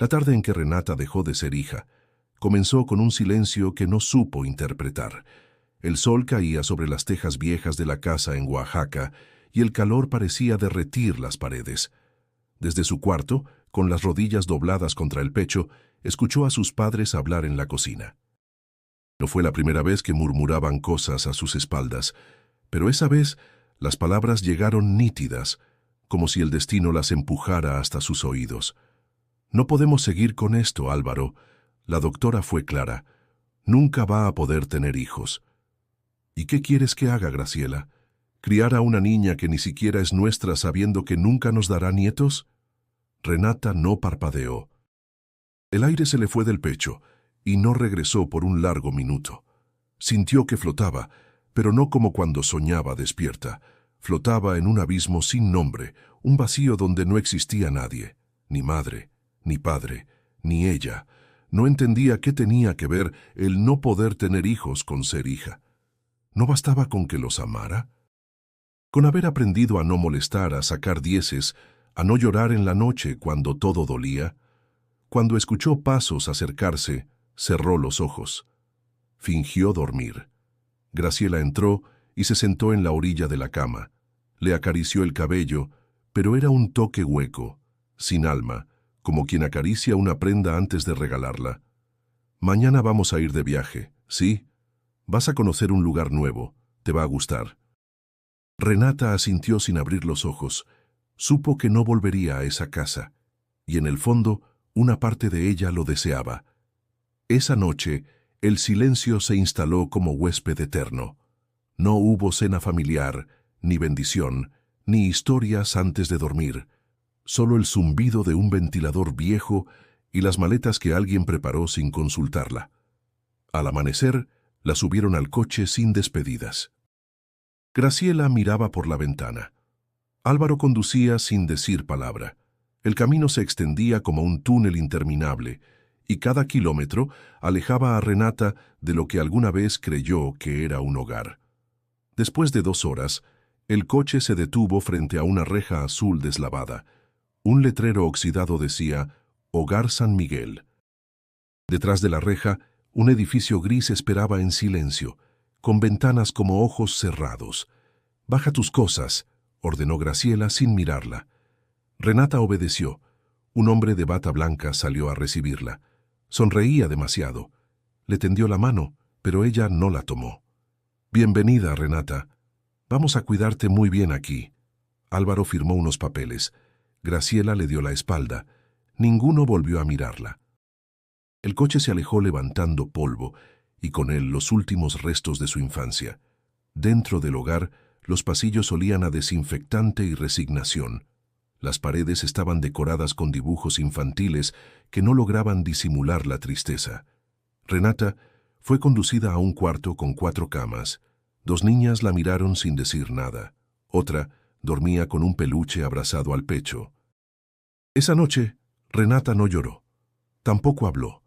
La tarde en que Renata dejó de ser hija, comenzó con un silencio que no supo interpretar. El sol caía sobre las tejas viejas de la casa en Oaxaca y el calor parecía derretir las paredes. Desde su cuarto, con las rodillas dobladas contra el pecho, escuchó a sus padres hablar en la cocina. No fue la primera vez que murmuraban cosas a sus espaldas, pero esa vez las palabras llegaron nítidas, como si el destino las empujara hasta sus oídos. «No podemos seguir con esto, Álvaro». La doctora fue clara. «Nunca va a poder tener hijos». «¿Y qué quieres que haga, Graciela? ¿Criar a una niña que ni siquiera es nuestra sabiendo que nunca nos dará nietos?» Renata no parpadeó. El aire se le fue del pecho y no regresó por un largo minuto. Sintió que flotaba, pero no como cuando soñaba despierta. Flotaba en un abismo sin nombre, un vacío donde no existía nadie, ni madre, ni padre, ni ella. No entendía qué tenía que ver el no poder tener hijos con ser hija. ¿No bastaba con que los amara? Con haber aprendido a no molestar, a sacar dieces, a no llorar en la noche cuando todo dolía. Cuando escuchó pasos acercarse, cerró los ojos. Fingió dormir. Graciela entró y se sentó en la orilla de la cama. Le acarició el cabello, pero era un toque hueco, sin alma, como quien acaricia una prenda antes de regalarla. «Mañana vamos a ir de viaje, ¿sí? Vas a conocer un lugar nuevo, te va a gustar». Renata asintió sin abrir los ojos. Supo que no volvería a esa casa, y en el fondo una parte de ella lo deseaba. Esa noche, el silencio se instaló como huésped eterno. No hubo cena familiar, ni bendición, ni historias antes de dormir. Solo el zumbido de un ventilador viejo y las maletas que alguien preparó sin consultarla. Al amanecer, la subieron al coche sin despedidas. Graciela miraba por la ventana. Álvaro conducía sin decir palabra. El camino se extendía como un túnel interminable, y cada kilómetro alejaba a Renata de lo que alguna vez creyó que era un hogar. Después de 2 horas, el coche se detuvo frente a una reja azul deslavada. Un letrero oxidado decía «Hogar San Miguel». Detrás de la reja, un edificio gris esperaba en silencio, con ventanas como ojos cerrados. «Baja tus cosas», ordenó Graciela sin mirarla. Renata obedeció. Un hombre de bata blanca salió a recibirla. Sonreía demasiado. Le tendió la mano, pero ella no la tomó. «Bienvenida, Renata. Vamos a cuidarte muy bien aquí». Álvaro firmó unos papeles. Graciela le dio la espalda. Ninguno volvió a mirarla. El coche se alejó levantando polvo, y con él los últimos restos de su infancia. Dentro del hogar, los pasillos olían a desinfectante y resignación. Las paredes estaban decoradas con dibujos infantiles que no lograban disimular la tristeza. Renata fue conducida a un cuarto con 4 camas. 2 niñas la miraron sin decir nada. Otra dormía con un peluche abrazado al pecho. Esa noche, Renata no lloró. Tampoco habló.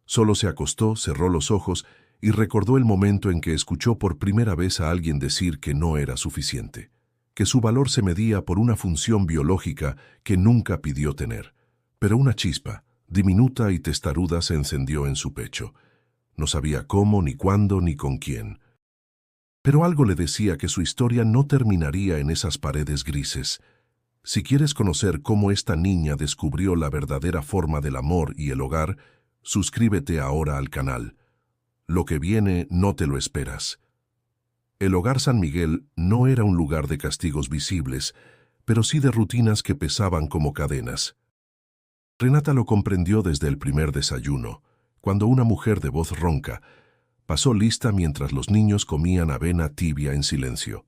Solo se acostó, cerró los ojos y recordó el momento en que escuchó por primera vez a alguien decir que no era suficiente, que su valor se medía por una función biológica que nunca pidió tener. Pero una chispa, diminuta y testaruda, se encendió en su pecho. No sabía cómo, ni cuándo, ni con quién. Pero algo le decía que su historia no terminaría en esas paredes grises. Si quieres conocer cómo esta niña descubrió la verdadera forma del amor y el hogar, suscríbete ahora al canal. Lo que viene no te lo esperas. El Hogar San Miguel no era un lugar de castigos visibles, pero sí de rutinas que pesaban como cadenas. Renata lo comprendió desde el primer desayuno, cuando una mujer de voz ronca pasó lista mientras los niños comían avena tibia en silencio.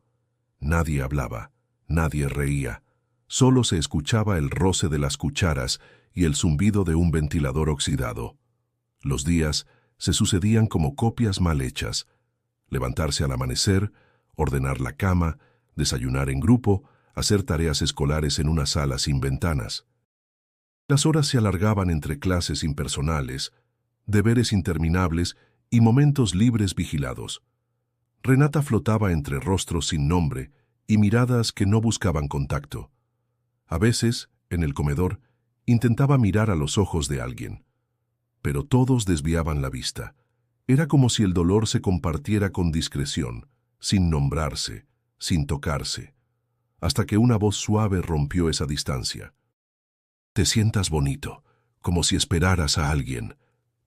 Nadie hablaba, nadie reía, solo se escuchaba el roce de las cucharas y el zumbido de un ventilador oxidado. Los días se sucedían como copias mal hechas. Levantarse al amanecer, ordenar la cama, desayunar en grupo, hacer tareas escolares en una sala sin ventanas. Las horas se alargaban entre clases impersonales, deberes interminables y momentos libres vigilados. Renata flotaba entre rostros sin nombre y miradas que no buscaban contacto. A veces, en el comedor, Intentaba mirar a los ojos de alguien, pero todos desviaban la vista. Era como si el dolor se compartiera con discreción, sin nombrarse, sin tocarse, hasta que una voz suave rompió esa distancia. «Te sientas bonito, como si esperaras a alguien»,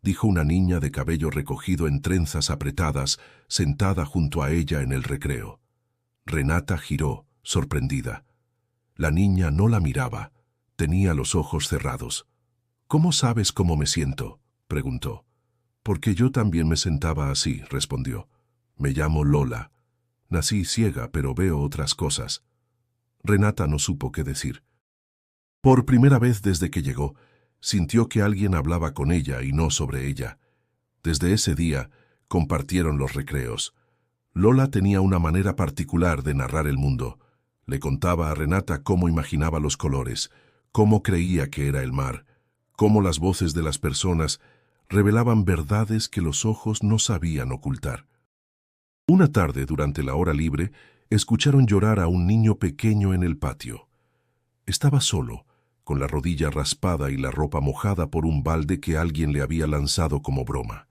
dijo una niña de cabello recogido en trenzas apretadas, sentada junto a ella en el recreo. Renata giró, sorprendida. La niña no la miraba, tenía los ojos cerrados. «¿Cómo sabes cómo me siento?», preguntó. «Porque yo también me sentaba así», respondió. «Me llamo Lola. Nací ciega, pero veo otras cosas». Renata no supo qué decir. Por primera vez desde que llegó, sintió que alguien hablaba con ella y no sobre ella. Desde ese día, compartieron los recreos. Lola tenía una manera particular de narrar el mundo. Le contaba a Renata cómo imaginaba los colores, cómo creía que era el mar, cómo las voces de las personas revelaban verdades que los ojos no sabían ocultar. Una tarde, durante la hora libre, escucharon llorar a un niño pequeño en el patio. Estaba solo, con la rodilla raspada y la ropa mojada por un balde que alguien le había lanzado como broma.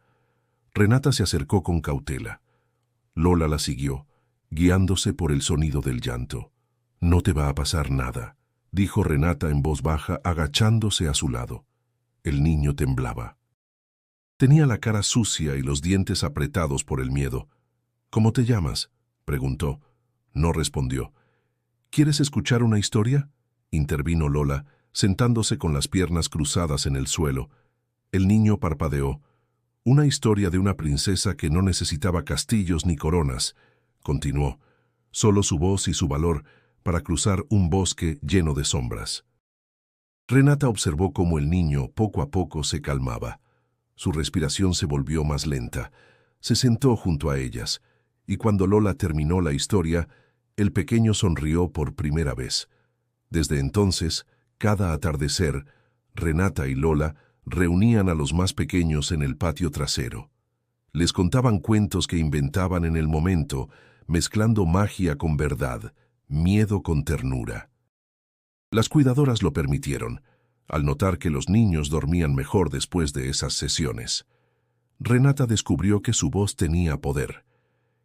Renata se acercó con cautela. Lola la siguió, guiándose por el sonido del llanto. «No te va a pasar nada», dijo Renata en voz baja, agachándose a su lado. El niño temblaba. Tenía la cara sucia y los dientes apretados por el miedo. «¿Cómo te llamas?», preguntó. No respondió. «¿Quieres escuchar una historia?», intervino Lola, sentándose con las piernas cruzadas en el suelo. El niño parpadeó. «Una historia de una princesa que no necesitaba castillos ni coronas», continuó. «Solo su voz y su valor para cruzar un bosque lleno de sombras». Renata observó cómo el niño poco a poco se calmaba. Su respiración se volvió más lenta. Se sentó junto a ellas, y cuando Lola terminó la historia, el pequeño sonrió por primera vez. Desde entonces, cada atardecer, Renata y Lola reunían a los más pequeños en el patio trasero. Les contaban cuentos que inventaban en el momento, mezclando magia con verdad, miedo con ternura. Las cuidadoras lo permitieron, al notar que los niños dormían mejor después de esas sesiones. Renata descubrió que su voz tenía poder,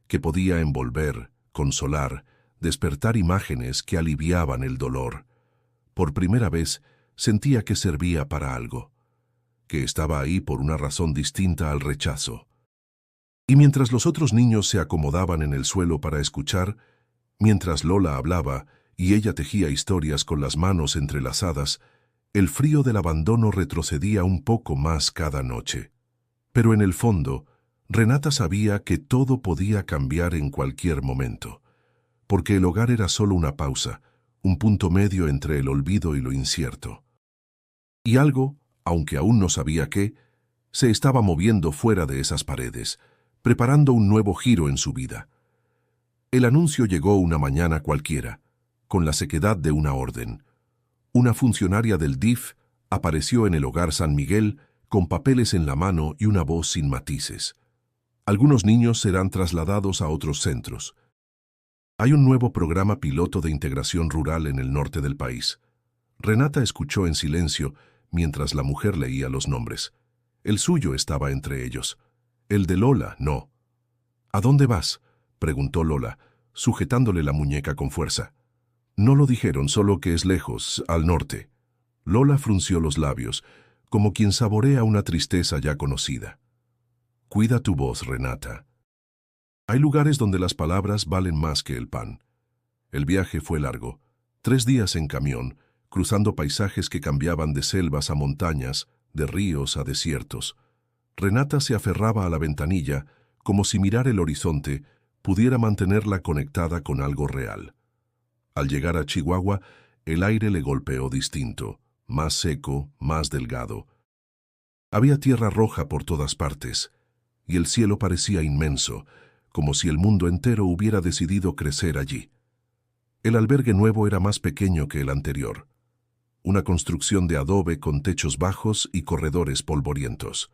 que podía envolver, consolar, despertar imágenes que aliviaban el dolor. Por primera vez sentía que servía para algo, que estaba ahí por una razón distinta al rechazo. Y mientras los otros niños se acomodaban en el suelo para escuchar, mientras Lola hablaba y ella tejía historias con las manos entrelazadas, el frío del abandono retrocedía un poco más cada noche. Pero en el fondo, Renata sabía que todo podía cambiar en cualquier momento, porque el hogar era solo una pausa, un punto medio entre el olvido y lo incierto. Y algo, aunque aún no sabía qué, se estaba moviendo fuera de esas paredes, preparando un nuevo giro en su vida. El anuncio llegó una mañana cualquiera, con la sequedad de una orden. Una funcionaria del DIF apareció en el hogar San Miguel con papeles en la mano y una voz sin matices. Algunos niños serán trasladados a otros centros. Hay un nuevo programa piloto de integración rural en el norte del país. Renata escuchó en silencio mientras la mujer leía los nombres. El suyo estaba entre ellos. El de Lola, no. «¿A dónde vas?», preguntó Lola, sujetándole la muñeca con fuerza. «No lo dijeron, solo que es lejos, al norte». Lola frunció los labios, como quien saborea una tristeza ya conocida. «Cuida tu voz, Renata. Hay lugares donde las palabras valen más que el pan». El viaje fue largo, 3 días en camión, cruzando paisajes que cambiaban de selvas a montañas, de ríos a desiertos. Renata se aferraba a la ventanilla, como si mirar el horizonte pudiera mantenerla conectada con algo real. Al llegar a Chihuahua, el aire le golpeó distinto, más seco, más delgado. Había tierra roja por todas partes, y el cielo parecía inmenso, como si el mundo entero hubiera decidido crecer allí. El albergue nuevo era más pequeño que el anterior. Una construcción de adobe con techos bajos y corredores polvorientos.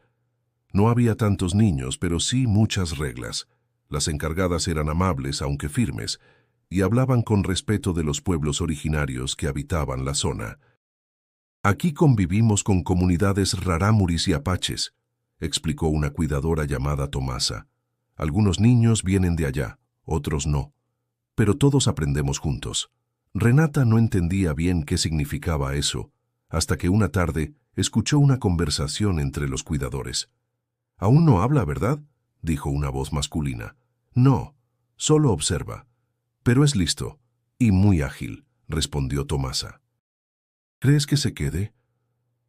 No había tantos niños, pero sí muchas reglas. Las encargadas eran amables, aunque firmes, y hablaban con respeto de los pueblos originarios que habitaban la zona. Aquí convivimos con comunidades rarámuris y apaches, explicó una cuidadora llamada Tomasa. Algunos niños vienen de allá, otros no, pero todos aprendemos juntos. Renata no entendía bien qué significaba eso, hasta que una tarde escuchó una conversación entre los cuidadores. «Aún no habla, ¿verdad?», dijo una voz masculina. «No, solo observa. Pero es listo y muy ágil», respondió Tomasa. «¿Crees que se quede?».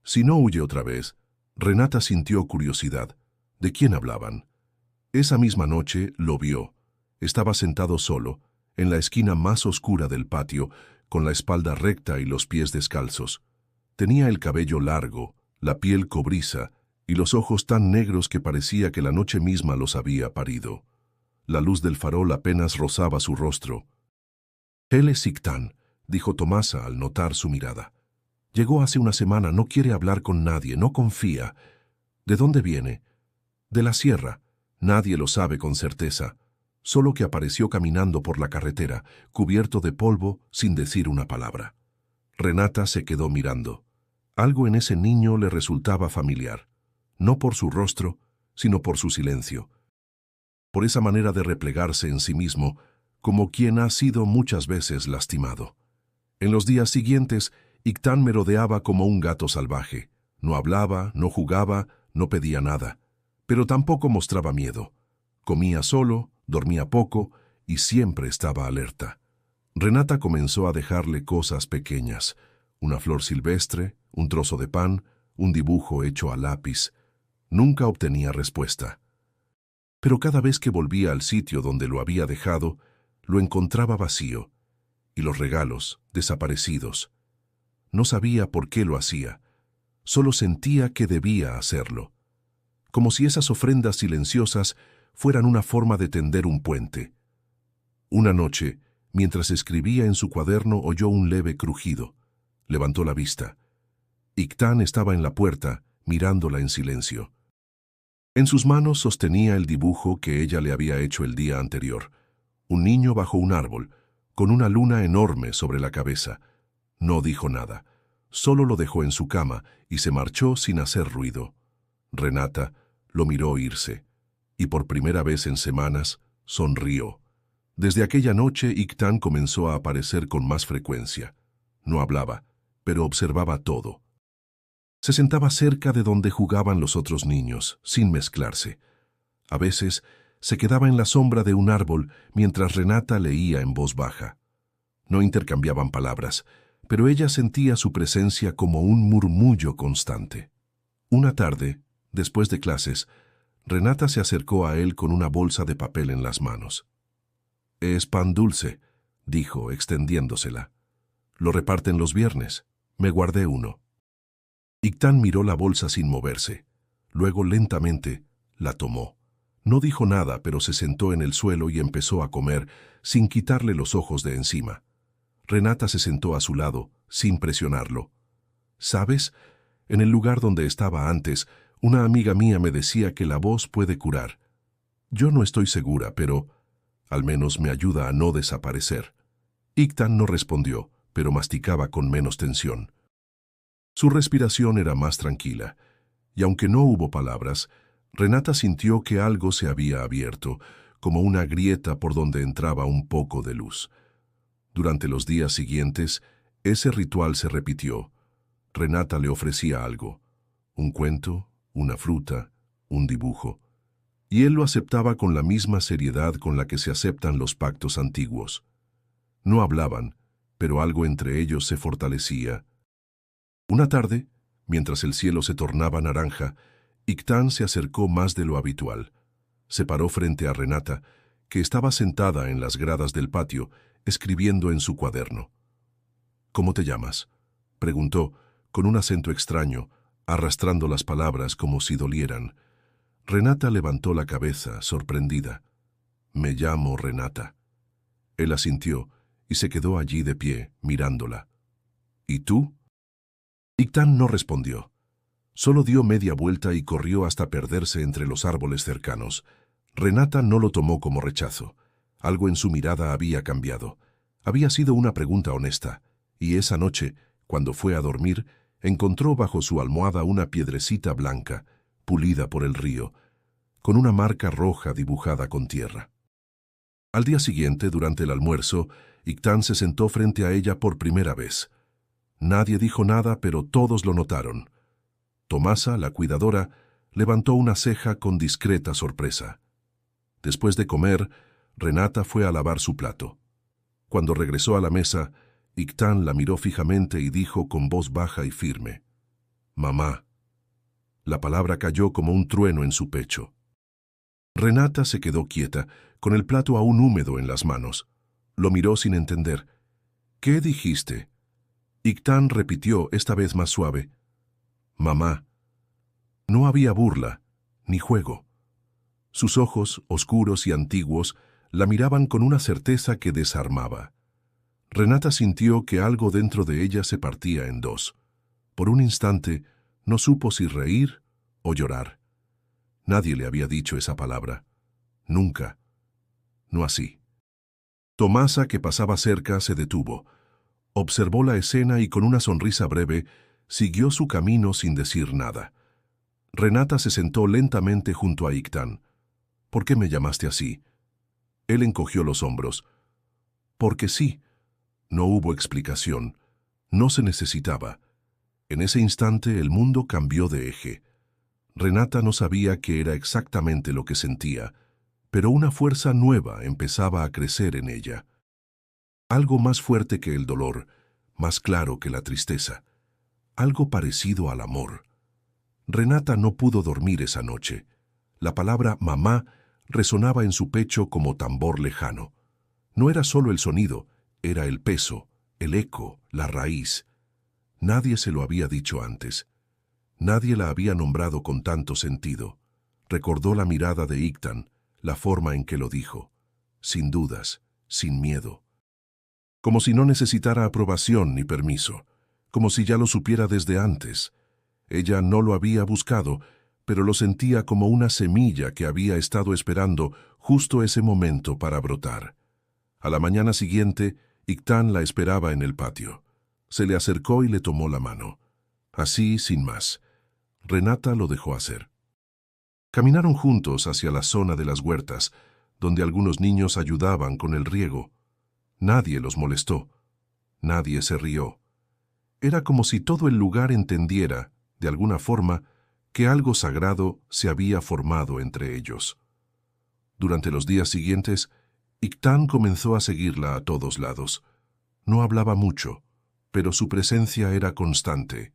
Si no huye otra vez, Renata sintió curiosidad. ¿De quién hablaban? Esa misma noche lo vio. Estaba sentado solo, en la esquina más oscura del patio, con la espalda recta y los pies descalzos. Tenía el cabello largo, la piel cobriza y los ojos tan negros que parecía que la noche misma los había parido. La luz del farol apenas rozaba su rostro. «Él es Ictán», dijo Tomasa al notar su mirada. «Llegó hace una semana, no quiere hablar con nadie, no confía». «¿De dónde viene?». «De la sierra. Nadie lo sabe con certeza. Solo que apareció caminando por la carretera, cubierto de polvo, sin decir una palabra». Renata se quedó mirando. Algo en ese niño le resultaba familiar, no por su rostro, sino por su silencio, por esa manera de replegarse en sí mismo, como quien ha sido muchas veces lastimado. En los días siguientes, Ictán merodeaba como un gato salvaje. No hablaba, no jugaba, no pedía nada, pero tampoco mostraba miedo. Comía solo, dormía poco y siempre estaba alerta. Renata comenzó a dejarle cosas pequeñas: una flor silvestre, un trozo de pan, un dibujo hecho a lápiz. Nunca obtenía respuesta. Pero cada vez que volvía al sitio donde lo había dejado, lo encontraba vacío, y los regalos desaparecidos. No sabía por qué lo hacía, solo sentía que debía hacerlo, como si esas ofrendas silenciosas fueran una forma de tender un puente. Una noche, mientras escribía en su cuaderno, oyó un leve crujido. Levantó la vista. Ictán estaba en la puerta, mirándola en silencio. En sus manos sostenía el dibujo que ella le había hecho el día anterior. Un niño bajo un árbol, con una luna enorme sobre la cabeza. No dijo nada, solo lo dejó en su cama y se marchó sin hacer ruido. Renata lo miró irse, y por primera vez en semanas sonrió. Desde aquella noche Ictán comenzó a aparecer con más frecuencia. No hablaba, pero observaba todo. Se sentaba cerca de donde jugaban los otros niños, sin mezclarse. A veces se quedaba en la sombra de un árbol mientras Renata leía en voz baja. No intercambiaban palabras, pero ella sentía su presencia como un murmullo constante. Una tarde, después de clases, Renata se acercó a él con una bolsa de papel en las manos. «Es pan dulce», dijo, extendiéndosela. «Lo reparten los viernes. Me guardé uno». Ictán miró la bolsa sin moverse. Luego, lentamente, la tomó. No dijo nada, pero se sentó en el suelo y empezó a comer, sin quitarle los ojos de encima. Renata se sentó a su lado, sin presionarlo. «¿Sabes? En el lugar donde estaba antes, una amiga mía me decía que la voz puede curar. Yo no estoy segura, pero al menos me ayuda a no desaparecer». Ictán no respondió, pero masticaba con menos tensión. Su respiración era más tranquila, y aunque no hubo palabras, Renata sintió que algo se había abierto, como una grieta por donde entraba un poco de luz. Durante los días siguientes, ese ritual se repitió. Renata le ofrecía algo: un cuento, una fruta, un dibujo, y él lo aceptaba con la misma seriedad con la que se aceptan los pactos antiguos. No hablaban, pero algo entre ellos se fortalecía. Una tarde, mientras el cielo se tornaba naranja, Ictán se acercó más de lo habitual. Se paró frente a Renata, que estaba sentada en las gradas del patio, escribiendo en su cuaderno. «¿Cómo te llamas?», preguntó, con un acento extraño, arrastrando las palabras como si dolieran. Renata levantó la cabeza, sorprendida. «Me llamo Renata». Él asintió y se quedó allí de pie, mirándola. «¿Y tú?». Ictán no respondió. Solo dio media vuelta y corrió hasta perderse entre los árboles cercanos. Renata no lo tomó como rechazo. Algo en su mirada había cambiado. Había sido una pregunta honesta, y esa noche, cuando fue a dormir, encontró bajo su almohada una piedrecita blanca, pulida por el río, con una marca roja dibujada con tierra. Al día siguiente, durante el almuerzo, Iktan se sentó frente a ella por primera vez. Nadie dijo nada, pero todos lo notaron. Tomasa, la cuidadora, levantó una ceja con discreta sorpresa. Después de comer, Renata fue a lavar su plato. Cuando regresó a la mesa, Iktan la miró fijamente y dijo con voz baja y firme: «Mamá». La palabra cayó como un trueno en su pecho. Renata se quedó quieta, con el plato aún húmedo en las manos. Lo miró sin entender. «¿Qué dijiste?». Iktan repitió, esta vez más suave: «Mamá». No había burla, ni juego. Sus ojos, oscuros y antiguos, la miraban con una certeza que desarmaba. Renata sintió que algo dentro de ella se partía en dos. Por un instante, no supo si reír o llorar. Nadie le había dicho esa palabra. Nunca. No así. Tomasa, que pasaba cerca, se detuvo. Observó la escena y con una sonrisa breve, siguió su camino sin decir nada. Renata se sentó lentamente junto a Iktan. «¿Por qué me llamaste así?». Él encogió los hombros. «Porque sí». No hubo explicación. No se necesitaba. En ese instante el mundo cambió de eje. Renata no sabía qué era exactamente lo que sentía, pero una fuerza nueva empezaba a crecer en ella. Algo más fuerte que el dolor, más claro que la tristeza. Algo parecido al amor. Renata no pudo dormir esa noche. La palabra mamá resonaba en su pecho como tambor lejano. No era solo el sonido, era el peso, el eco, la raíz. Nadie se lo había dicho antes. Nadie la había nombrado con tanto sentido. Recordó la mirada de Iktan, la forma en que lo dijo. Sin dudas, sin miedo. Como si no necesitara aprobación ni permiso. Como si ya lo supiera desde antes. Ella no lo había buscado, pero lo sentía como una semilla que había estado esperando justo ese momento para brotar. A la mañana siguiente, Iktan la esperaba en el patio. Se le acercó y le tomó la mano. Así, sin más. Renata lo dejó hacer. Caminaron juntos hacia la zona de las huertas, donde algunos niños ayudaban con el riego. Nadie los molestó. Nadie se rió. Era como si todo el lugar entendiera, de alguna forma, que algo sagrado se había formado entre ellos. Durante los días siguientes, Iktan comenzó a seguirla a todos lados. No hablaba mucho, pero su presencia era constante.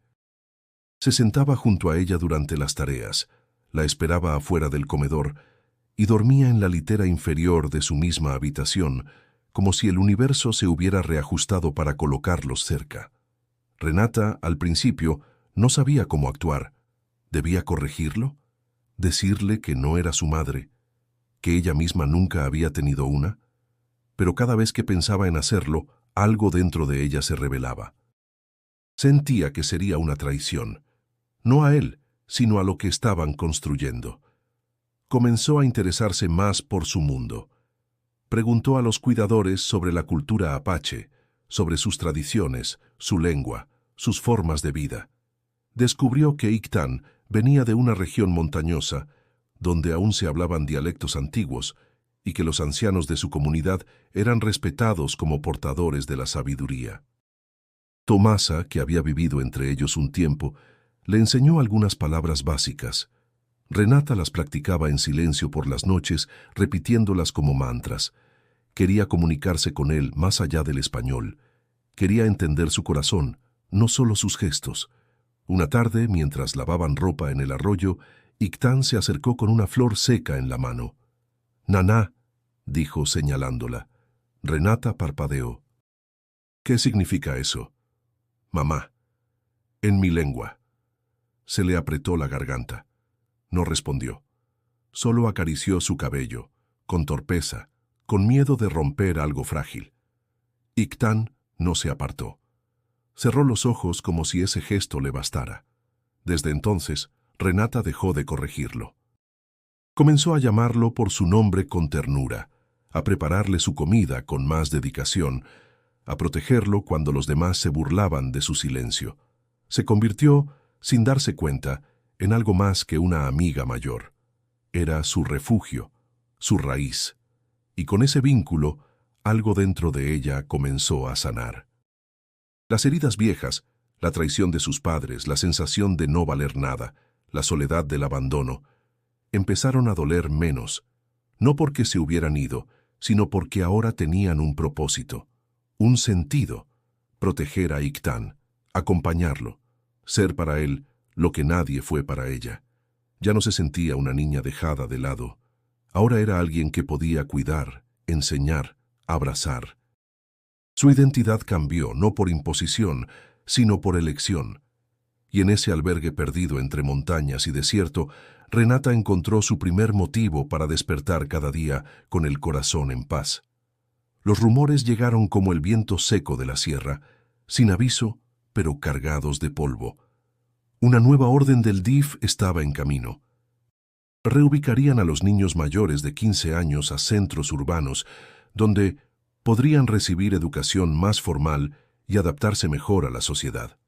Se sentaba junto a ella durante las tareas, la esperaba afuera del comedor y dormía en la litera inferior de su misma habitación, como si el universo se hubiera reajustado para colocarlos cerca. Renata, al principio, no sabía cómo actuar. ¿Debía corregirlo? ¿Decirle que no era su madre? ¿Que ella misma nunca había tenido una? Pero cada vez que pensaba en hacerlo, algo dentro de ella se rebelaba. Sentía que sería una traición. No a él, sino a lo que estaban construyendo. Comenzó a interesarse más por su mundo. Preguntó a los cuidadores sobre la cultura apache, sobre sus tradiciones, su lengua, sus formas de vida. Descubrió que Iktan venía de una región montañosa, donde aún se hablaban dialectos antiguos, y que los ancianos de su comunidad eran respetados como portadores de la sabiduría. Tomasa, que había vivido entre ellos un tiempo, le enseñó algunas palabras básicas. Renata las practicaba en silencio por las noches, repitiéndolas como mantras. Quería comunicarse con él más allá del español. Quería entender su corazón, no solo sus gestos. Una tarde, mientras lavaban ropa en el arroyo, Iktan se acercó con una flor seca en la mano. «Naná», dijo señalándola. Renata parpadeó. «¿Qué significa eso?» «Mamá». «En mi lengua». Se le apretó la garganta. No respondió. Solo acarició su cabello, con torpeza, con miedo de romper algo frágil. Iktan no se apartó. Cerró los ojos como si ese gesto le bastara. Desde entonces, Renata dejó de corregirlo. Comenzó a llamarlo por su nombre con ternura, a prepararle su comida con más dedicación, a protegerlo cuando los demás se burlaban de su silencio. Se convirtió, sin darse cuenta, en algo más que una amiga mayor. Era su refugio, su raíz, y con ese vínculo, algo dentro de ella comenzó a sanar. Las heridas viejas, la traición de sus padres, la sensación de no valer nada, la soledad del abandono, empezaron a doler menos, no porque se hubieran ido, sino porque ahora tenían un propósito, un sentido: proteger a Iktan, acompañarlo, ser para él lo que nadie fue para ella. Ya no se sentía una niña dejada de lado. Ahora era alguien que podía cuidar, enseñar, abrazar. Su identidad cambió, no por imposición, sino por elección. Y en ese albergue perdido entre montañas y desierto, Renata encontró su primer motivo para despertar cada día con el corazón en paz. Los rumores llegaron como el viento seco de la sierra, sin aviso, pero cargados de polvo. Una nueva orden del DIF estaba en camino. Reubicarían a los niños mayores de 15 años a centros urbanos, donde podrían recibir educación más formal y adaptarse mejor a la sociedad.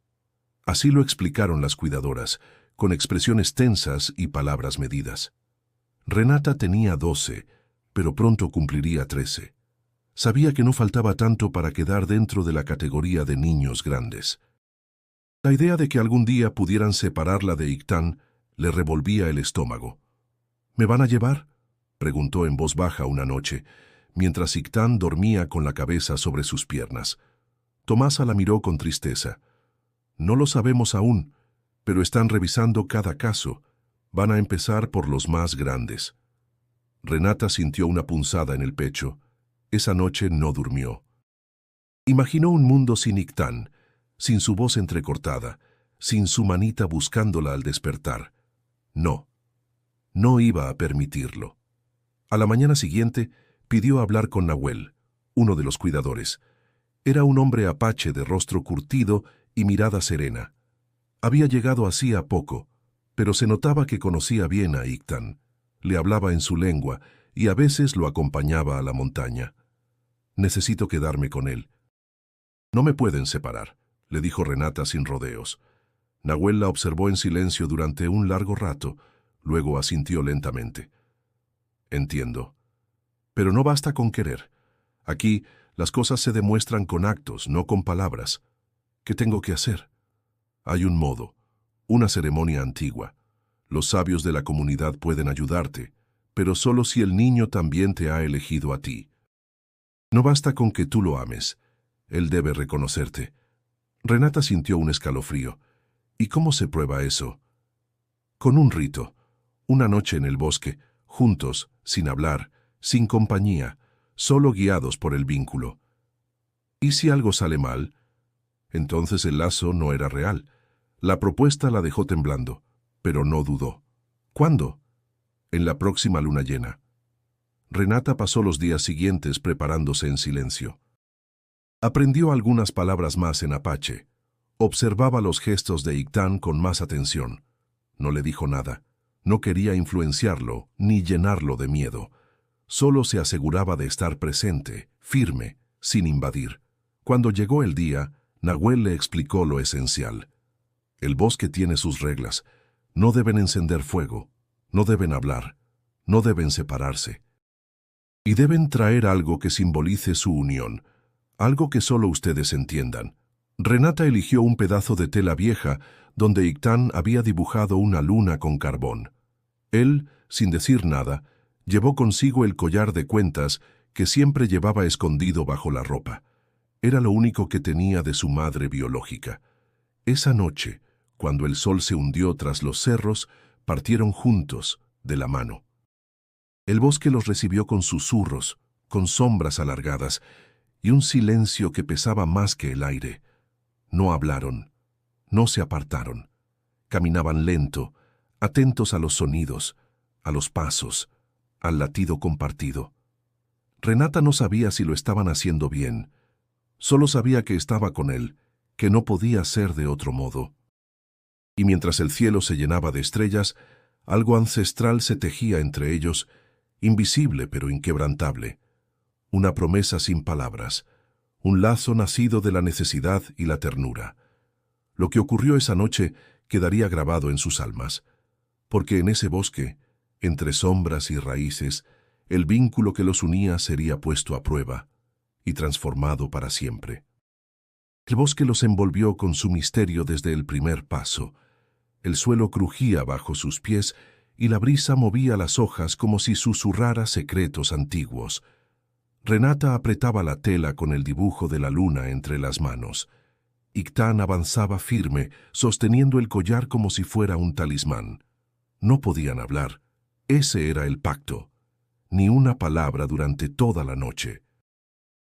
Así lo explicaron las cuidadoras, con expresiones tensas y palabras medidas. Renata tenía 12, pero pronto cumpliría 13. Sabía que no faltaba tanto para quedar dentro de la categoría de niños grandes. La idea de que algún día pudieran separarla de Iktan le revolvía el estómago. ¿Me van a llevar?, preguntó en voz baja una noche, mientras Iktan dormía con la cabeza sobre sus piernas. Tomasa la miró con tristeza. No lo sabemos aún, pero están revisando cada caso. Van a empezar por los más grandes. Renata sintió una punzada en el pecho. Esa noche no durmió. Imaginó un mundo sin Iktan, sin su voz entrecortada, sin su manita buscándola al despertar. No iba a permitirlo. A la mañana siguiente, pidió hablar con Nahuel, uno de los cuidadores. Era un hombre apache de rostro curtido y mirada serena. Había llegado hacía poco, pero se notaba que conocía bien a Iktan. Le hablaba en su lengua y a veces lo acompañaba a la montaña. Necesito quedarme con él. No me pueden separar, le dijo Renata sin rodeos. Nahuel la observó en silencio durante un largo rato, luego asintió lentamente. Entiendo. Pero no basta con querer. Aquí las cosas se demuestran con actos, no con palabras. ¿Qué tengo que hacer? Hay un modo, una ceremonia antigua. Los sabios de la comunidad pueden ayudarte, pero solo si el niño también te ha elegido a ti. No basta con que tú lo ames. Él debe reconocerte. Renata sintió un escalofrío. ¿Y cómo se prueba eso? Con un rito. Una noche en el bosque, juntos, sin hablar, sin compañía, solo guiados por el vínculo. ¿Y si algo sale mal? Entonces el lazo no era real. La propuesta la dejó temblando, pero no dudó. ¿Cuándo? En la próxima luna llena. Renata pasó los días siguientes preparándose en silencio. Aprendió algunas palabras más en apache. Observaba los gestos de Iktan con más atención. No le dijo nada. No quería influenciarlo ni llenarlo de miedo. Solo se aseguraba de estar presente, firme, sin invadir. Cuando llegó el día, Nahuel le explicó lo esencial. El bosque tiene sus reglas. No deben encender fuego, no deben hablar, no deben separarse. Y deben traer algo que simbolice su unión, algo que solo ustedes entiendan. Renata eligió un pedazo de tela vieja donde Iktan había dibujado una luna con carbón. Él, sin decir nada, llevó consigo el collar de cuentas que siempre llevaba escondido bajo la ropa. Era lo único que tenía de su madre biológica. Esa noche, cuando el sol se hundió tras los cerros, partieron juntos, de la mano. El bosque los recibió con susurros, con sombras alargadas, y un silencio que pesaba más que el aire. No hablaron, no se apartaron. Caminaban lento, atentos a los sonidos, a los pasos, al latido compartido. Renata no sabía si lo estaban haciendo bien. Solo sabía que estaba con él, que no podía ser de otro modo. Y mientras el cielo se llenaba de estrellas, algo ancestral se tejía entre ellos, invisible pero inquebrantable. Una promesa sin palabras, un lazo nacido de la necesidad y la ternura. Lo que ocurrió esa noche quedaría grabado en sus almas, porque en ese bosque, entre sombras y raíces, el vínculo que los unía sería puesto a prueba y transformado para siempre. El bosque los envolvió con su misterio desde el primer paso. El suelo crujía bajo sus pies y la brisa movía las hojas como si susurrara secretos antiguos. Renata apretaba la tela con el dibujo de la luna entre las manos. Ictán avanzaba firme, sosteniendo el collar como si fuera un talismán. No podían hablar. Ese era el pacto. Ni una palabra durante toda la noche.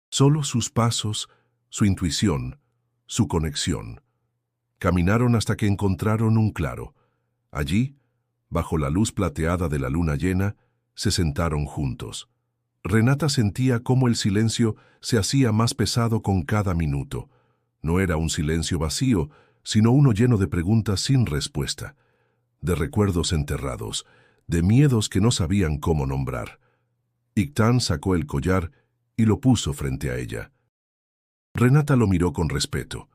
Solo sus pasos, su intuición, su conexión. Caminaron hasta que encontraron un claro. Allí, bajo la luz plateada de la luna llena, se sentaron juntos. Renata sentía cómo el silencio se hacía más pesado con cada minuto. No era un silencio vacío, sino uno lleno de preguntas sin respuesta, de recuerdos enterrados, de miedos que no sabían cómo nombrar. Ictán sacó el collar y lo puso frente a ella. Renata lo miró con respeto.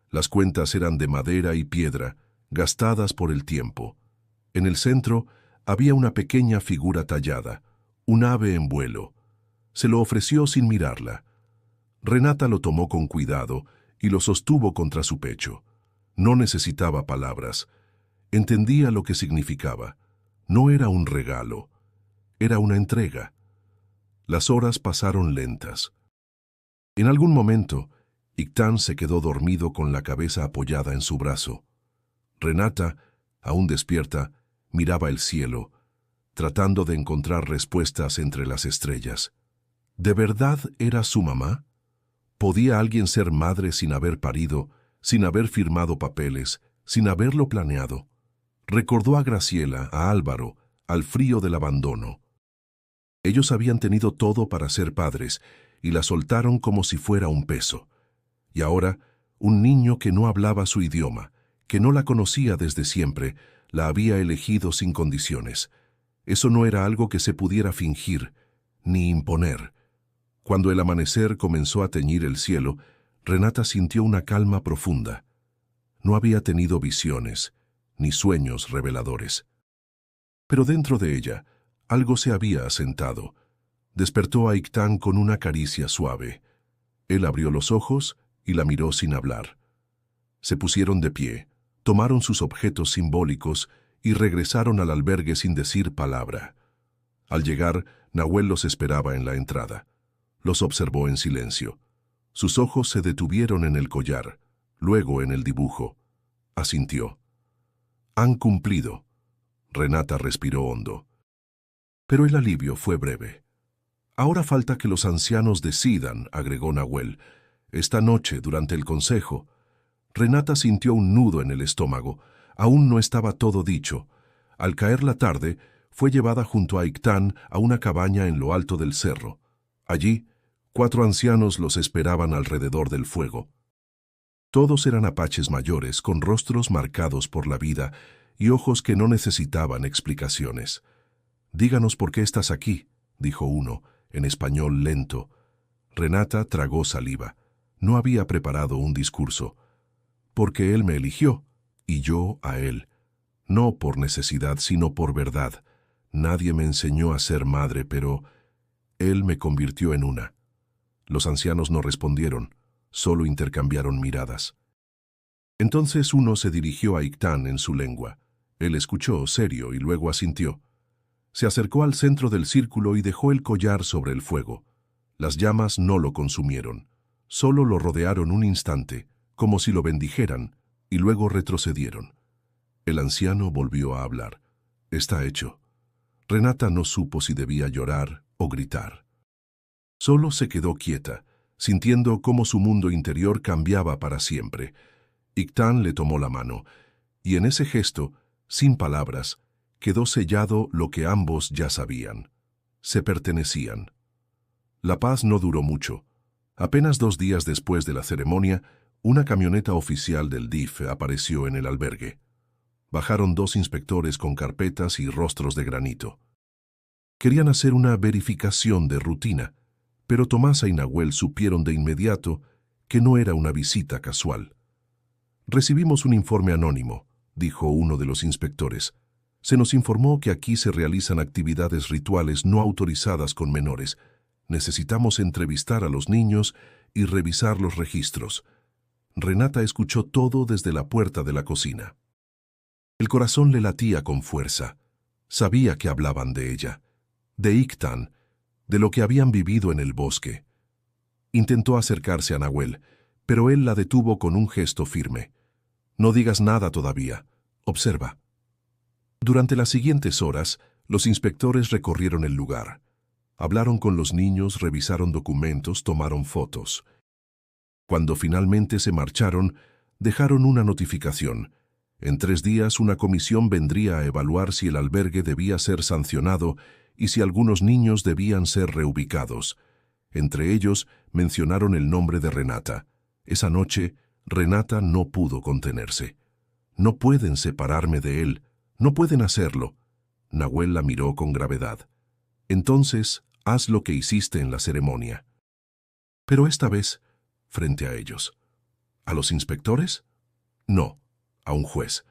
Las cuentas eran de madera y piedra, gastadas por el tiempo. En el centro había una pequeña figura tallada, un ave en vuelo. Se lo ofreció sin mirarla. Renata lo tomó con cuidado y lo sostuvo contra su pecho. No necesitaba palabras. Entendía lo que significaba. No era un regalo, era una entrega. Las horas pasaron lentas. En algún momento, Ictán se quedó dormido con la cabeza apoyada en su brazo. Renata, aún despierta, miraba el cielo, tratando de encontrar respuestas entre las estrellas. ¿De verdad era su mamá? ¿Podía alguien ser madre sin haber parido, sin haber firmado papeles, sin haberlo planeado? Recordó a Graciela, a Álvaro, al frío del abandono. Ellos habían tenido todo para ser padres y la soltaron como si fuera un peso. Y ahora, un niño que no hablaba su idioma, que no la conocía desde siempre, la había elegido sin condiciones. Eso no era algo que se pudiera fingir, ni imponer. Cuando el amanecer comenzó a teñir el cielo, Renata sintió una calma profunda. No había tenido visiones, ni sueños reveladores. Pero dentro de ella, algo se había asentado. Despertó a Ictán con una caricia suave. Él abrió los ojos y la miró sin hablar. Se pusieron de pie, tomaron sus objetos simbólicos y regresaron al albergue sin decir palabra. Al llegar, Nahuel los esperaba en la entrada. Los observó en silencio. Sus ojos se detuvieron en el collar, luego en el dibujo. Asintió. Han cumplido. Renata respiró hondo. Pero el alivio fue breve. Ahora falta que los ancianos decidan, agregó Nahuel. Esta noche, durante el consejo. Renata sintió un nudo en el estómago. Aún no estaba todo dicho. Al caer la tarde, fue llevada junto a Ictán a una cabaña en lo alto del cerro. Allí, 4 ancianos los esperaban alrededor del fuego. Todos eran apaches mayores, con rostros marcados por la vida y ojos que no necesitaban explicaciones. «Díganos por qué estás aquí», dijo uno, en español lento. Renata tragó saliva. No había preparado un discurso. «Porque él me eligió, y yo a él. No por necesidad, sino por verdad. Nadie me enseñó a ser madre, pero él me convirtió en una». Los ancianos no respondieron, solo intercambiaron miradas. Entonces uno se dirigió a Ictán en su lengua. Él escuchó, serio, y luego asintió. Se acercó al centro del círculo y dejó el collar sobre el fuego. Las llamas no lo consumieron. Solo lo rodearon un instante, como si lo bendijeran, y luego retrocedieron. El anciano volvió a hablar. «Está hecho». Renata no supo si debía llorar o gritar. Solo se quedó quieta, sintiendo cómo su mundo interior cambiaba para siempre. Ictán le tomó la mano, y en ese gesto, sin palabras, quedó sellado lo que ambos ya sabían. Se pertenecían. La paz no duró mucho. Apenas 2 días después de la ceremonia, una camioneta oficial del DIF apareció en el albergue. Bajaron 2 inspectores con carpetas y rostros de granito. Querían hacer una verificación de rutina, pero Tomasa y Nahuel supieron de inmediato que no era una visita casual. Recibimos un informe anónimo, dijo uno de los inspectores. Se nos informó que aquí se realizan actividades rituales no autorizadas con menores. Necesitamos entrevistar a los niños y revisar los registros. Renata escuchó todo desde la puerta de la cocina. El corazón le latía con fuerza. Sabía que hablaban de ella, de Iktan, de lo que habían vivido en el bosque. Intentó acercarse a Nahuel, pero él la detuvo con un gesto firme. No digas nada todavía. Observa. Durante las siguientes horas, los inspectores recorrieron el lugar. Hablaron con los niños, revisaron documentos, tomaron fotos. Cuando finalmente se marcharon, dejaron una notificación. En 3 días una comisión vendría a evaluar si el albergue debía ser sancionado y si algunos niños debían ser reubicados. Entre ellos mencionaron el nombre de Renata. Esa noche, Renata no pudo contenerse. No pueden separarme de él, no pueden hacerlo. Nahuel la miró con gravedad. Entonces, haz lo que hiciste en la ceremonia. Pero esta vez, frente a ellos. ¿A los inspectores? No, a un juez.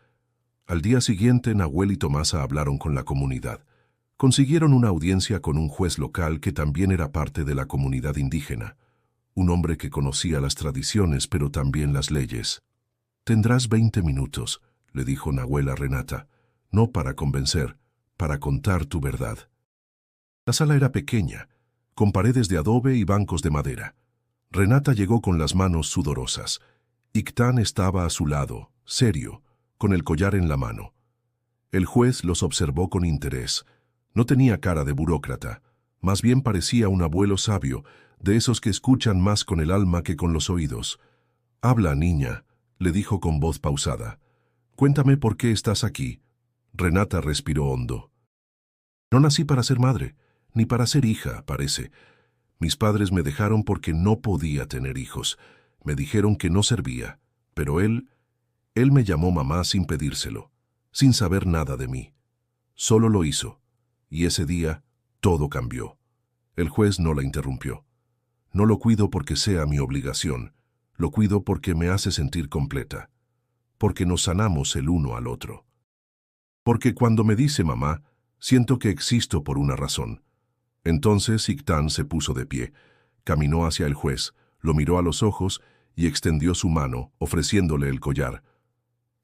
Al día siguiente, Nahuel y Tomasa hablaron con la comunidad. Consiguieron una audiencia con un juez local que también era parte de la comunidad indígena. Un hombre que conocía las tradiciones, pero también las leyes. «Tendrás 20 minutos», le dijo Nahuel a Renata. «No para convencer, para contar tu verdad». La sala era pequeña, con paredes de adobe y bancos de madera. Renata llegó con las manos sudorosas. Iktan estaba a su lado, serio, con el collar en la mano. El juez los observó con interés. No tenía cara de burócrata, más bien parecía un abuelo sabio, de esos que escuchan más con el alma que con los oídos. «Habla, niña», le dijo con voz pausada. «Cuéntame por qué estás aquí». Renata respiró hondo. «No nací para ser madre, ni para ser hija, parece. Mis padres me dejaron porque no podía tener hijos. Me dijeron que no servía, pero él me llamó mamá sin pedírselo, sin saber nada de mí. Solo lo hizo, y ese día todo cambió». El juez no la interrumpió. «No lo cuido porque sea mi obligación, lo cuido porque me hace sentir completa, porque nos sanamos el uno al otro. Porque cuando me dice mamá, siento que existo por una razón». Entonces Iktan se puso de pie, caminó hacia el juez, lo miró a los ojos y extendió su mano, ofreciéndole el collar.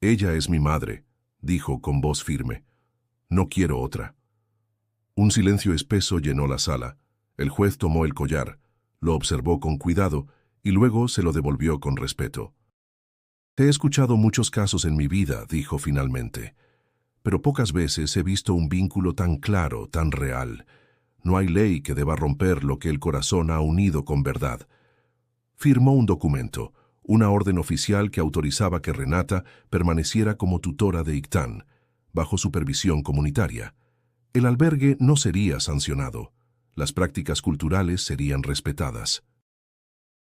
«Ella es mi madre», dijo con voz firme. «No quiero otra». Un silencio espeso llenó la sala. El juez tomó el collar, lo observó con cuidado y luego se lo devolvió con respeto. «He escuchado muchos casos en mi vida», dijo finalmente, «pero pocas veces he visto un vínculo tan claro, tan real. No hay ley que deba romper lo que el corazón ha unido con verdad». Firmó un documento, una orden oficial que autorizaba que Renata permaneciera como tutora de Iktan, bajo supervisión comunitaria. El albergue no sería sancionado. Las prácticas culturales serían respetadas.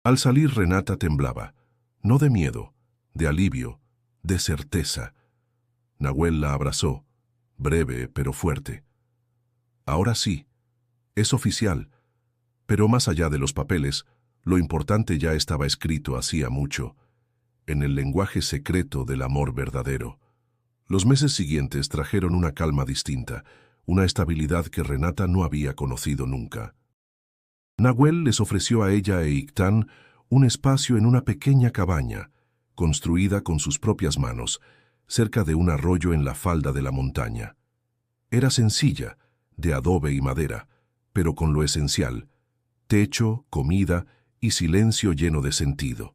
Al salir, Renata temblaba, no de miedo, de alivio, de certeza. Nahuel la abrazó, breve pero fuerte. «Ahora sí, es oficial, pero más allá de los papeles, lo importante ya estaba escrito hacía mucho, en el lenguaje secreto del amor verdadero». Los meses siguientes trajeron una calma distinta, una estabilidad que Renata no había conocido nunca. Nahuel les ofreció a ella e Iktan un espacio en una pequeña cabaña, construida con sus propias manos, cerca de un arroyo en la falda de la montaña. Era sencilla, de adobe y madera, pero con lo esencial: techo, comida y silencio lleno de sentido.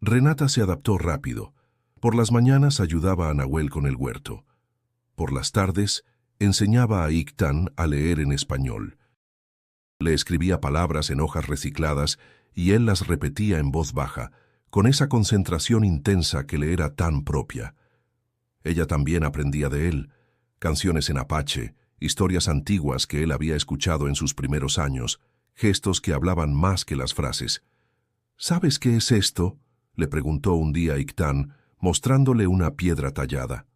Renata se adaptó rápido. Por las mañanas ayudaba a Nahuel con el huerto. Por las tardes enseñaba a Iktan a leer en español. Le escribía palabras en hojas recicladas y él las repetía en voz baja, con esa concentración intensa que le era tan propia. Ella también aprendía de él, canciones en apache, historias antiguas que él había escuchado en sus primeros años, gestos que hablaban más que las frases. «¿Sabes qué es esto?», le preguntó un día Iktan, mostrándole una piedra tallada.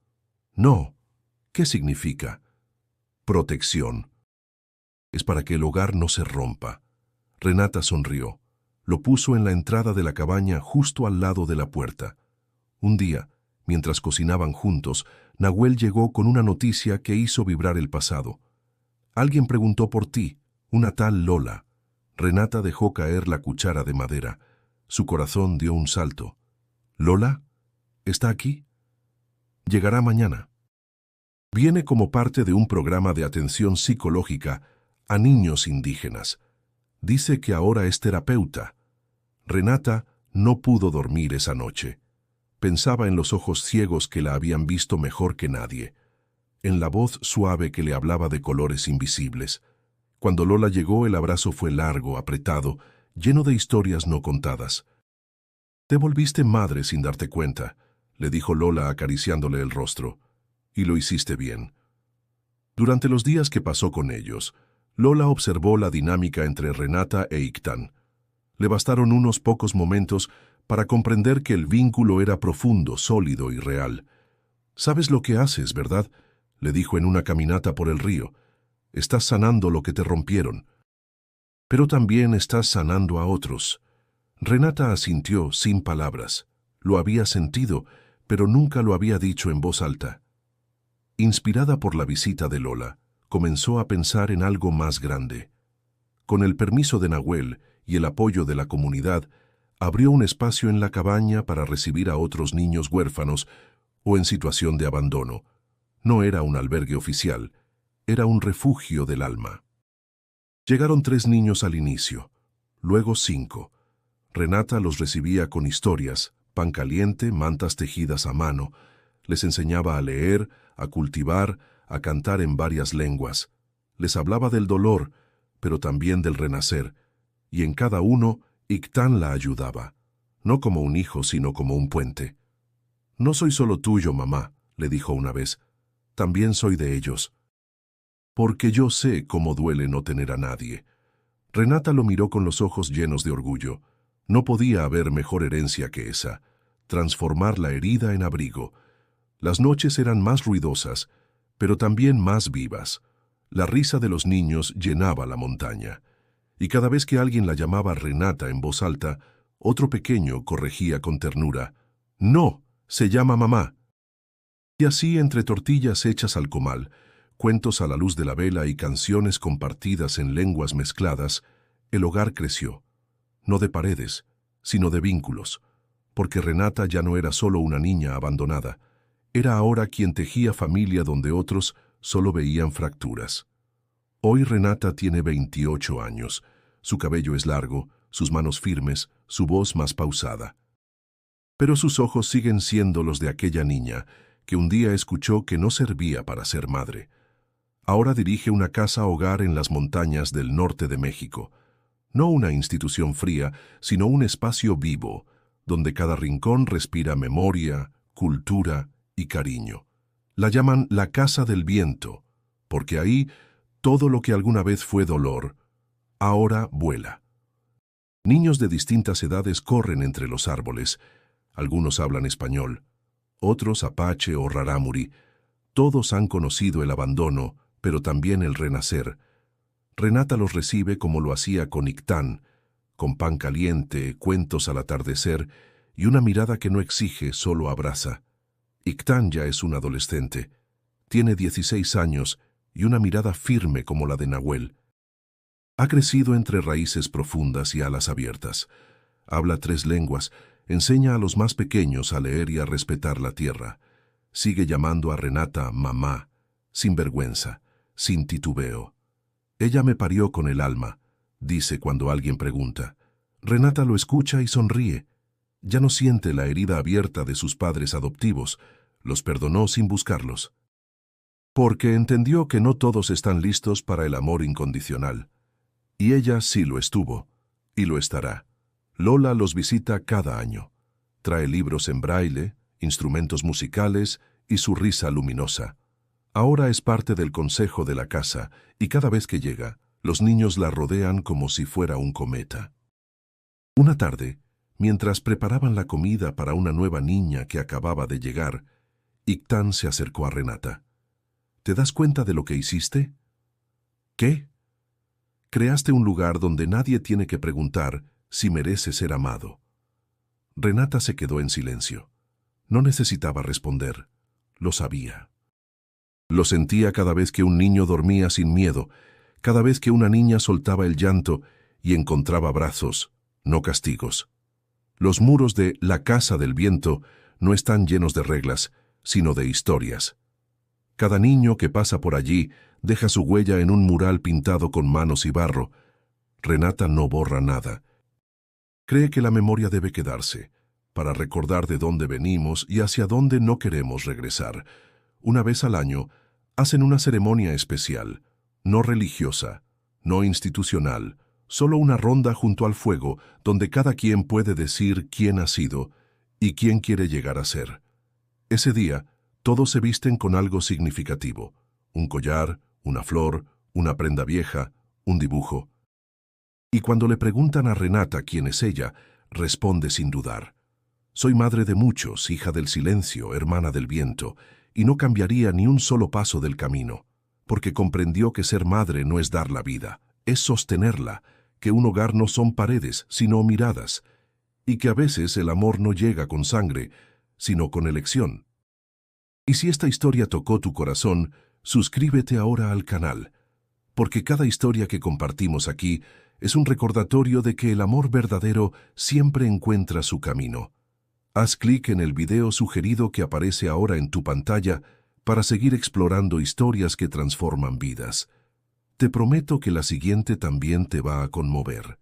«No. ¿Qué significa?» «Protección. Es para que el hogar no se rompa». Renata sonrió. Lo puso en la entrada de la cabaña justo al lado de la puerta. Un día, mientras cocinaban juntos, Nahuel llegó con una noticia que hizo vibrar el pasado. Alguien preguntó por ti, una tal Lola. Renata dejó caer la cuchara de madera. Su corazón dio un salto. ¿Lola? ¿Está aquí? Llegará mañana. Viene como parte de un programa de atención psicológica a niños indígenas. Dice que ahora es terapeuta. Renata no pudo dormir esa noche. Pensaba en los ojos ciegos que la habían visto mejor que nadie, en la voz suave que le hablaba de colores invisibles. Cuando Lola llegó, el abrazo fue largo, apretado, lleno de historias no contadas. «Te volviste madre sin darte cuenta», le dijo Lola acariciándole el rostro. «Y lo hiciste bien». Durante los días que pasó con ellos, Lola observó la dinámica entre Renata e Ictán. Le bastaron unos pocos momentos para comprender que el vínculo era profundo, sólido y real. «Sabes lo que haces, ¿verdad?», le dijo en una caminata por el río. «Estás sanando lo que te rompieron. Pero también estás sanando a otros». Renata asintió sin palabras. Lo había sentido, pero nunca lo había dicho en voz alta. Inspirada por la visita de Lola, comenzó a pensar en algo más grande. Con el permiso de Nahuel y el apoyo de la comunidad, abrió un espacio en la cabaña para recibir a otros niños huérfanos o en situación de abandono. No era un albergue oficial, era un refugio del alma. Llegaron 3 niños al inicio, luego 5. Renata los recibía con historias, pan caliente, mantas tejidas a mano. Les enseñaba a leer, a cultivar, a cantar en varias lenguas. Les hablaba del dolor, pero también del renacer, y en cada uno Ictán la ayudaba, no como un hijo, sino como un puente. «No soy solo tuyo, mamá», le dijo una vez, «también soy de ellos». «Porque yo sé cómo duele no tener a nadie». Renata lo miró con los ojos llenos de orgullo. No podía haber mejor herencia que esa, transformar la herida en abrigo. Las noches eran más ruidosas, pero también más vivas. La risa de los niños llenaba la montaña. Y cada vez que alguien la llamaba Renata en voz alta, otro pequeño corregía con ternura: «No, se llama mamá». Y así, entre tortillas hechas al comal, cuentos a la luz de la vela y canciones compartidas en lenguas mezcladas, el hogar creció. No de paredes, sino de vínculos, porque Renata ya no era solo una niña abandonada, era ahora quien tejía familia donde otros solo veían fracturas. Hoy Renata tiene 28 años, su cabello es largo, sus manos firmes, su voz más pausada. Pero sus ojos siguen siendo los de aquella niña que un día escuchó que no servía para ser madre. Ahora dirige una casa-hogar en las montañas del norte de México. No una institución fría, sino un espacio vivo, donde cada rincón respira memoria, cultura y cariño. La llaman la Casa del Viento, porque ahí todo lo que alguna vez fue dolor, ahora vuela. Niños de distintas edades corren entre los árboles. Algunos hablan español, otros apache o rarámuri. Todos han conocido el abandono, pero también el renacer. Renata los recibe como lo hacía con Ictán, con pan caliente, cuentos al atardecer y una mirada que no exige, solo abraza. Ictán ya es un adolescente. Tiene 16 años y una mirada firme como la de Nahuel. Ha crecido entre raíces profundas y alas abiertas. Habla 3 lenguas, enseña a los más pequeños a leer y a respetar la tierra. Sigue llamando a Renata mamá, sin vergüenza, sin titubeo. «Ella me parió con el alma», dice cuando alguien pregunta. Renata lo escucha y sonríe. Ya no siente la herida abierta de sus padres adoptivos, los perdonó sin buscarlos. Porque entendió que no todos están listos para el amor incondicional. Y ella sí lo estuvo, y lo estará. Lola los visita cada año. Trae libros en braille, instrumentos musicales y su risa luminosa. Ahora es parte del consejo de la casa, y cada vez que llega, los niños la rodean como si fuera un cometa. Una tarde, mientras preparaban la comida para una nueva niña que acababa de llegar, Ictán se acercó a Renata. «¿Te das cuenta de lo que hiciste?» «¿Qué?» «Creaste un lugar donde nadie tiene que preguntar si merece ser amado». Renata se quedó en silencio. No necesitaba responder, lo sabía. Lo sentía cada vez que un niño dormía sin miedo, cada vez que una niña soltaba el llanto y encontraba brazos, no castigos. Los muros de la Casa del Viento no están llenos de reglas, sino de historias. Cada niño que pasa por allí deja su huella en un mural pintado con manos y barro. Renata no borra nada. Cree que la memoria debe quedarse, para recordar de dónde venimos y hacia dónde no queremos regresar. Una vez al año, hacen una ceremonia especial, no religiosa, no institucional, solo una ronda junto al fuego donde cada quien puede decir quién ha sido y quién quiere llegar a ser. Ese día, todos se visten con algo significativo, un collar, una flor, una prenda vieja, un dibujo. Y cuando le preguntan a Renata quién es ella, responde sin dudar. Soy madre de muchos, hija del silencio, hermana del viento, y no cambiaría ni un solo paso del camino, porque comprendió que ser madre no es dar la vida, es sostenerla, que un hogar no son paredes, sino miradas, y que a veces el amor no llega con sangre, sino con elección. Y si esta historia tocó tu corazón, suscríbete ahora al canal, porque cada historia que compartimos aquí es un recordatorio de que el amor verdadero siempre encuentra su camino. Haz clic en el video sugerido que aparece ahora en tu pantalla para seguir explorando historias que transforman vidas. Te prometo que la siguiente también te va a conmover.